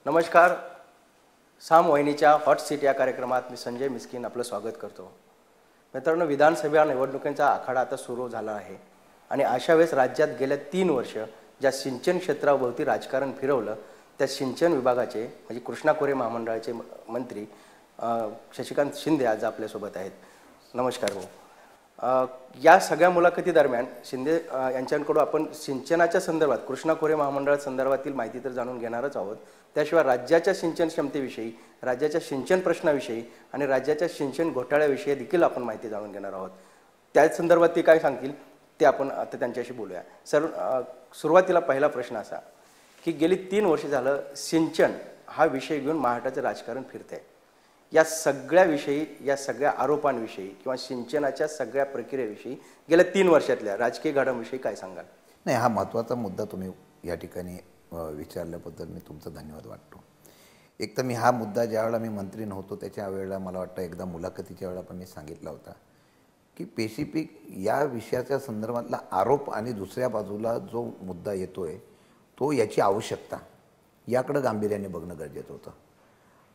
नमस्कार. साम वाहिनीच्या hot seat या कार्यक्रमात मी संजय मिस्किन आपलं स्वागत करतो. मित्रांनो, विधानसभा निवडणुकीचा आखाडा आता सुरू झाला आहे आणि अशा वेळेस राज्यात गेल्या 3 वर्ष ज्या सिंचन क्षेत्राभोवती राजकारण फिरवलं त्या सिंचन विभागाचे म्हणजे कृष्णा खोरे महामंडळाचे मंत्री शशिकांत शिंदे आज आपल्यासोबत आहेत. नमस्कार भाऊ. या सगळ्या मुलाखती दरम्यान शिंदे यांच्याकडून आपण सिंचनाच्या संदर्भात कृष्णा खोरे महामंडळासंदर्भातील माहिती तर जाणून घेणारच आहोत. त्याशिवाय राज्याच्या सिंचन क्षमतेविषयी, राज्याच्या सिंचन प्रश्नाविषयी आणि राज्याच्या सिंचन घोटाळ्याविषयी देखील आपण माहिती जाणून घेणार आहोत. त्या संदर्भात ते काय सांगतील ते आपण आता त्यांच्याशी बोलूया. सर, सुरुवातीला पहिला प्रश्न असा की गेली 3 वर्ष झालं सिंचन हा विषय घेऊन महाराष्ट्राचं राजकारण फिरतंय. या सगळ्याविषयी, या सगळ्या आरोपांविषयी किंवा सिंचनाच्या सगळ्या प्रक्रियेविषयी गेल्या 3 वर्षातल्या राजकीय घडामोडीविषयी काय सांगाल? नाही, हा महत्त्वाचा मुद्दा तुम्ही या ठिकाणी विचारल्याबद्दल मी तुमचा धन्यवाद वाटतो. एक तर मी हा मुद्दा ज्यावेळेला मी मंत्री नव्हतो त्याच्या वेळेला मला वाटतं एकदा मुलाखतीच्या वेळेला पण मी सांगितला होता की स्पेसिफिक या विषयाच्या संदर्भातला आरोप आणि दुसऱ्या बाजूला जो मुद्दा येतोय तो याची आवश्यकता याकडे गांभीर्याने बघणं गरजेचं होतं.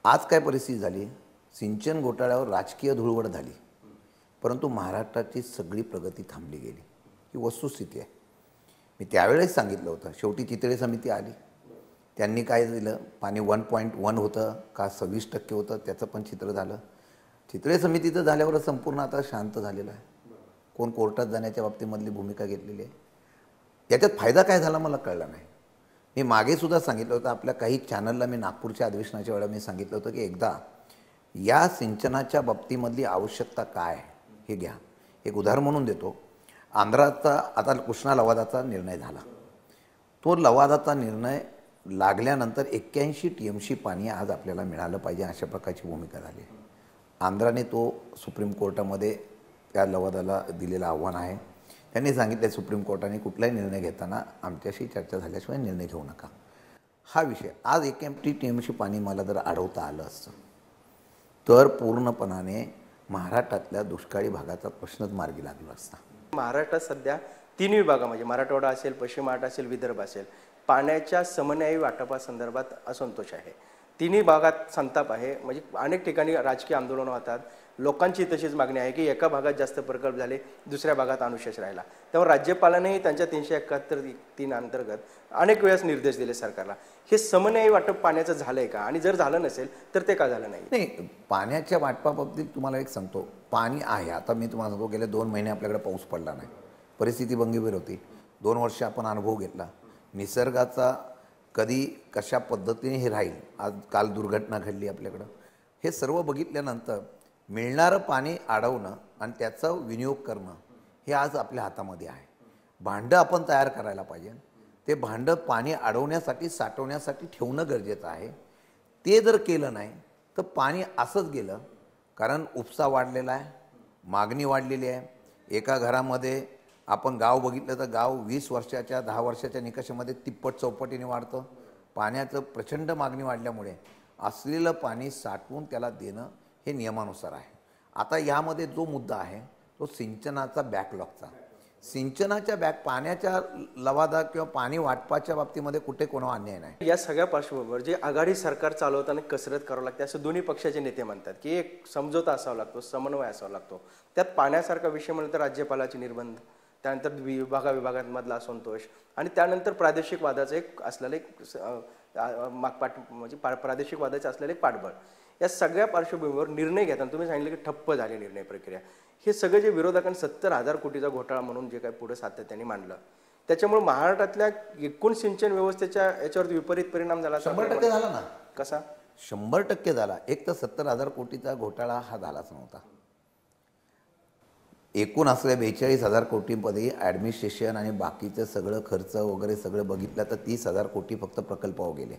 आज काय परिस्थिती झाली, सिंचन घोटाळ्यावर राजकीय धुळवड झाली परंतु महाराष्ट्राची सगळी प्रगती थांबली गेली. ही वस्तुस्थिती आहे. मी त्यावेळेस सांगितलं होतं. शेवटी चितळे समिती आली, त्यांनी काय दिलं, पाणी 1.1 होतं का 26% होतं त्याचं पण चित्र झालं. चितळे समितीचं झाल्यावर संपूर्ण आता शांत झालेलं आहे. कोण कोर्टात जाण्याच्या बाबतीमधली भूमिका घेतलेली आहे. याच्यात फायदा काय झाला मला कळला नाही. मी मागे सुद्धा सांगितलं होतं, आपल्या काही चॅनलला मी नागपूरच्या अधिवेशनाच्या वेळेला मी सांगितलं होतं की एकदा या सिंचनाच्या बाबतीमधली आवश्यकता काय हे घ्या. एक उदाहरण म्हणून देतो. आंध्राचा आता कृष्णा लवादाचा निर्णय झाला. तो लवादाचा निर्णय लागल्यानंतर 81 TMC पाणी आज आपल्याला मिळालं पाहिजे अशा प्रकारची भूमिका झाली. आंध्राने तो सुप्रीम कोर्टामध्ये त्या लवादाला दिलेलं आव्हान आहे. त्यांनी सांगितलं सुप्रीम कोर्टाने कुठलाही निर्णय घेताना आमच्याशी चर्चा झाल्याशिवाय निर्णय घेऊ नका. हा विषय आज 81 TMC पाणी मला जर अडवता आलं असतं तर पूर्णपणाने महाराष्ट्रातल्या दुष्काळी भागाचा प्रश्नच मार्गी लागला असता. महाराष्ट्रात सध्या 3 विभाग म्हणजे मराठवाडा असेल, पश्चिम महाराष्ट्र असेल, विदर्भ असेल, पाण्याच्या समन्यायी वाटपासंदर्भात असंतोष आहे. 3 भागात संताप आहे. म्हणजे अनेक ठिकाणी राजकीय आंदोलनं होतात. लोकांची तशीच मागणी आहे की एका भागात जास्त प्रकल्प झाले, दुसऱ्या भागात अनुशेष राहिला. त्यामुळे राज्यपालांनीही त्यांच्या 371(3) अंतर्गत अनेक वेळेस निर्देश दिले सरकारला. हे समन्यायी वाटप पाण्याचं झालं आहे का, आणि जर झालं नसेल तर ते का झालं नाही? नाही, पाण्याच्या वाटपाबाबतीत तुम्हाला एक सांगतो, पाणी आहे. आता मी तुम्हाला सांगतो, गेले 2 महिने आपल्याकडे पाऊस पडला नाही. परिस्थिती भंगीर होती. 2 वर्ष आपण अनुभव घेतला. निसर्गाचा कधी कशा पद्धतीने हे राहील, आज काल दुर्घटना घडली आपल्याकडं, हे सर्व बघितल्यानंतर मिळणारं पाणी अडवणं आणि त्याचा विनियोग करणं हे आज आपल्या हातामध्ये आहे. भांडं आपण तयार करायला पाहिजे. ते भांडं पाणी अडवण्यासाठी, साठवण्यासाठी ठेवणं गरजेचं आहे. ते जर केलं नाही तर पाणी असंच गेलं. कारण उपसा वाढलेला आहे, मागणी वाढलेली आहे. एका घरामध्ये आपण गाव बघितलं तर गाव 20 वर्षाच्या 10 वर्षाच्या निकषामध्ये तिप्पट चौपटीने वाढतं. पाण्याचं प्रचंड मागणी वाढल्यामुळे असलेलं पाणी साठवून त्याला देणं हे नियमानुसार आहे. आता यामध्ये जो मुद्दा आहे तो सिंचनाचा बॅकलॉगचा. सिंचनाच्या पाण्याच्या लवादा किंवा पाणी वाटपाच्या बाबतीमध्ये कुठे कोणा अन्याय नाही. या सगळ्या पार्श्वभूमीवर जे आघाडी सरकार चालवताना कसरत करावं लागते असं दोन्ही पक्षाचे नेते म्हणतात की एक समझोता असावा लागतो, समन्वय असावा लागतो. त्यात पाण्यासारखा विषय म्हणलं तर राज्यपालाचे निर्बंध, त्यानंतर विभागांमधला असंतोष आणि त्यानंतर प्रादेशिक वादाचं एक असलेलं एक म्हणजे प्रादेशिक वादाचं असलेलं एक पाठबळ. या सगळ्या पार्श्वभूमीवर निर्णय घेताना तुम्ही सांगितलं की ठप्प झाली निर्णय प्रक्रिया. हे सगळे जे विरोधकांनी 70,000 कोटीचा घोटाळा म्हणून जे काही पुढे सातत्याने मांडलं त्याच्यामुळे महाराष्ट्रातल्या एकूण सिंचन व्यवस्थेच्या याच्यावर विपरीत परिणाम झाला. 100% झाला ना. कसा? 100% झाला. एक तर 70,000 कोटीचा घोटाळा हा झालाच नव्हता. एकूण असलेल्या 42,000 कोटींमध्ये ॲडमिनिस्ट्रेशन आणि बाकीचं सगळं खर्च वगैरे सगळं बघितलं तर 30,000 कोटी फक्त प्रकल्पावर गेले.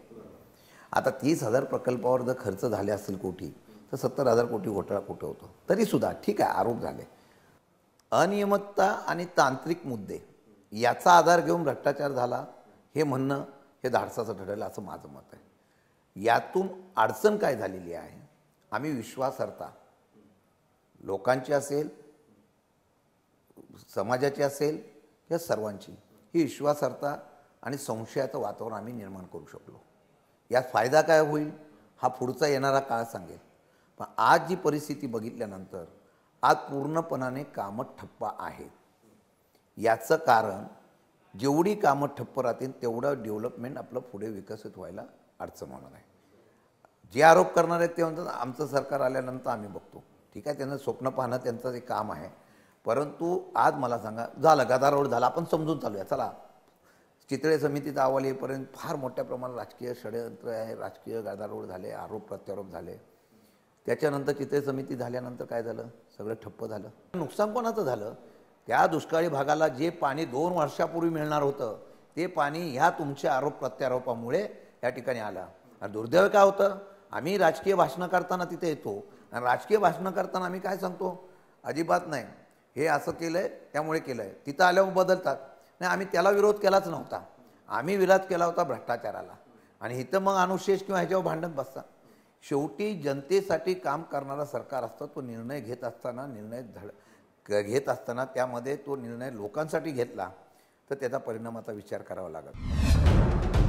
आता 30,000 प्रकल्पावर जर खर्च झाले असतील कोटी तर 70,000 कोटी घोटाळा कुठं होतो? तरीसुद्धा ठीक आहे, आरोप झाले. अनियमितता आणि तांत्रिक मुद्दे याचा आधार घेऊन भ्रष्टाचार झाला हे म्हणणं हे धाडसाचं ठरेल असं माझं मत आहे. यातून अडचण काय झालेली आहे, आम्ही विश्वासार्हता लोकांची असेल, समाजाची असेल या सर्वांची, ही विश्वासार्हता आणि संशयाचं वातावरण आम्ही निर्माण करू शकलो. यात फायदा काय होईल हा पुढचा येणारा काळ सांगेल. पण आज जी परिस्थिती बघितल्यानंतर आज पूर्णपणाने कामं ठप्प आहेत. याचं कारण जेवढी कामं ठप्प राहतील तेवढं डेव्हलपमेंट आपलं पुढे विकसित व्हायला अडचण होणार आहे. जे आरोप करणार आहेत ते म्हणतात आमचं सरकार आल्यानंतर आम्ही बघतो. ठीक आहे, त्यांना स्वप्न पाहणं त्यांचं एक काम आहे. परंतु आज मला सांगा, झालं गदारोळ झाला, आपण समजून चालू आहे. चला, चितळे समितीचा अहवाल येईपर्यंत फार मोठ्या प्रमाणात राजकीय षडयंत्र आहे, राजकीय गदारोळ झाले, आरोप प्रत्यारोप झाले. त्याच्यानंतर चितळे समिती झाल्यानंतर काय झालं, सगळं ठप्प झालं. नुकसान कोणाचं झालं, त्या दुष्काळी भागाला जे पाणी 2 वर्षापूर्वी मिळणार होतं ते पाणी ह्या तुमच्या आरोप प्रत्यारोपामुळे या ठिकाणी आलं. आणि दुर्दैव काय होतं, आम्ही राजकीय भाषणं करताना तिथे येतो आणि राजकीय भाषणं करताना आम्ही काय सांगतो, अजिबात नाही हे असं केलं आहे त्यामुळे केलं आहे. तिथं आल्यावर बदलतात. नाही, आम्ही त्याला विरोध केलाच नव्हता, आम्ही विरोध केला होता भ्रष्टाचाराला. आणि इथं मग अनुशेष किंवा ह्याच्यावर भांडण बसतात. शेवटी जनतेसाठी काम करणारा सरकार असतं. तो निर्णय घेत असताना त्यामध्ये तो निर्णय लोकांसाठी घेतला तर त्याचा परिणामाचा विचार करावा लागत.